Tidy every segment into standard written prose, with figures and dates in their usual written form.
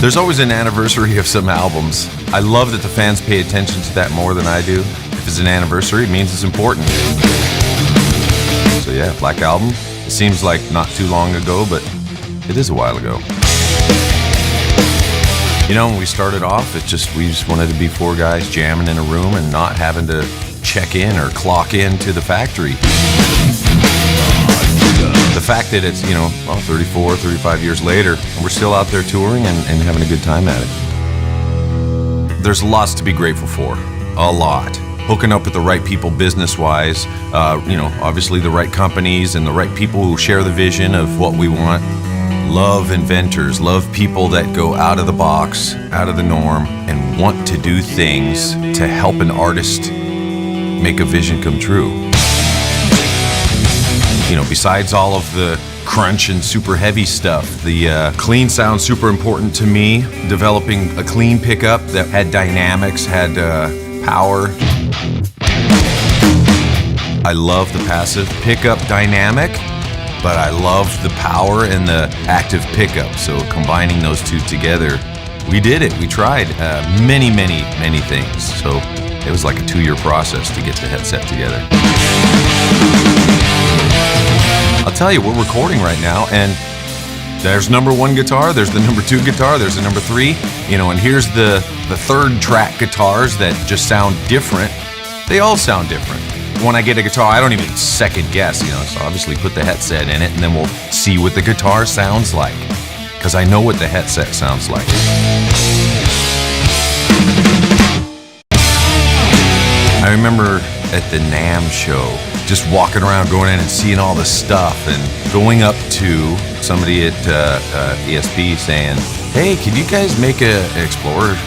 There's always an anniversary of some albums. I love that the fans pay attention to that more than I do. If it's an anniversary, it means it's important. So yeah, Black Album. It seems like not too long ago, but it is a while ago. You know, when we started off, we just wanted to be four guys jamming in a room and not having to check in or clock in to the factory. The fact that it's, 34, 35 years later, and we're still out there touring and having a good time at it. There's lots to be grateful for. A lot. Hooking up with the right people business-wise, obviously the right companies and the right people who share the vision of what we want. Love inventors, love people that go out of the box, out of the norm, and want to do things to help an artist make a vision come true. Besides all of the crunch and super heavy stuff, the clean sound's super important to me. Developing a clean pickup that had dynamics, had power. I love the passive pickup dynamic, but I love the power and the active pickup. So combining those two together, we did it. We tried many things. So it was like a 2-year process to get the headset together. I'll tell you, we're recording right now, and there's number 1 guitar, there's the number 2 guitar, there's the number 3, and here's the third track guitars that just sound different. They all sound different. When I get a guitar, I don't even second guess, so obviously put the headset in it, and then we'll see what the guitar sounds like, because I know what the headset sounds like. I remember at the NAMM show, just walking around, going in and seeing all this stuff, and going up to somebody at ESP saying, "Hey, can you guys make an Explorer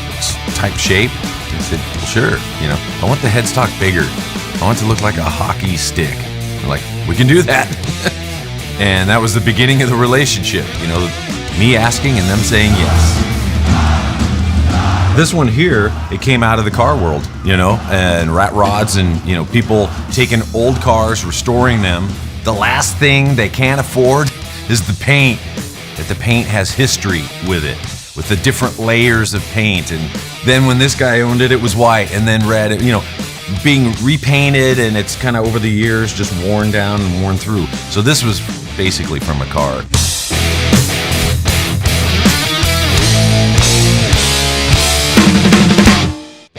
type shape?" I said, "Well, sure. I want the headstock bigger. I want it to look like a hockey stick." They're like, "We can do that." And that was the beginning of the relationship. Me asking and them saying yes. This one here, it came out of the car world, and rat rods and, people taking old cars, restoring them. The last thing they can't afford is the paint. That the paint has history with it, with the different layers of paint. And then when this guy owned it, it was white, and then red, being repainted, and it's kind of over the years just worn down and worn through. So this was basically from a car.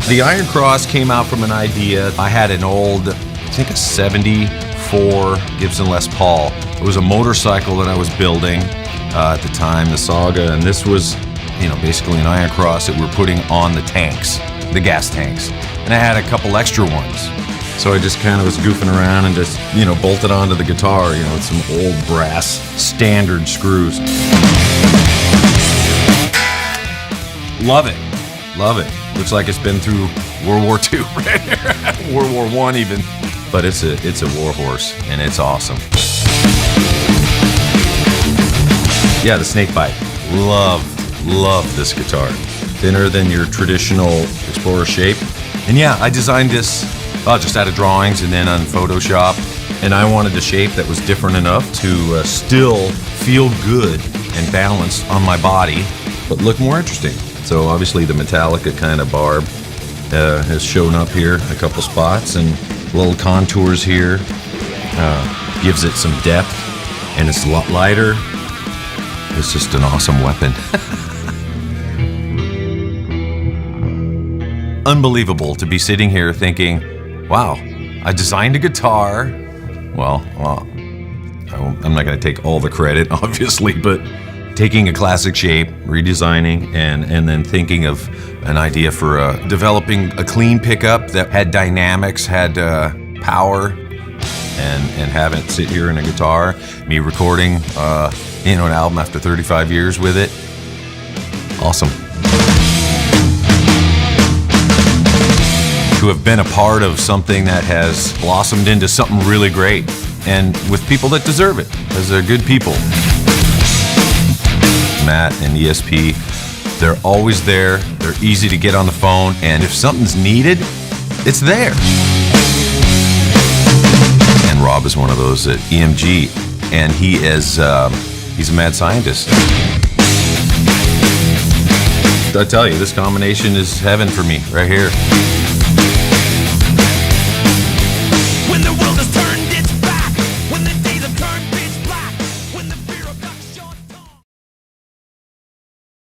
The Iron Cross came out from an idea. I had an old, I think a 74 Gibson Les Paul. It was a motorcycle that I was building at the time, the Saga, and this was, basically an Iron Cross that we were putting on the tanks, the gas tanks. And I had a couple extra ones. So I just kind of was goofing around and just, bolted onto the guitar, with some old brass standard screws. Love it. Love it. Looks like it's been through World War II, right here. World War I even. But it's a war horse, and it's awesome. Yeah, the snakebite. Love this guitar. Thinner than your traditional Explorer shape. And yeah, I designed this just out of drawings and then on Photoshop. And I wanted a shape that was different enough to still feel good and balanced on my body, but look more interesting. So obviously the Metallica kind of barb has shown up here a couple spots, and little contours here gives it some depth, and it's a lot lighter. It's just an awesome weapon. Unbelievable to be sitting here thinking, wow, I designed a guitar. Well, I'm not going to take all the credit, obviously, but taking a classic shape, redesigning, and then thinking of an idea for developing a clean pickup that had dynamics, had power, and having it sit here in a guitar. Me recording, an album after 35 years with it. Awesome. To have been a part of something that has blossomed into something really great, and with people that deserve it, because they're good people. Matt and ESP, they're always there, they're easy to get on the phone, and if something's needed, it's there. And Rob is one of those at EMG, and he's a mad scientist. I tell you, this combination is heaven for me right here.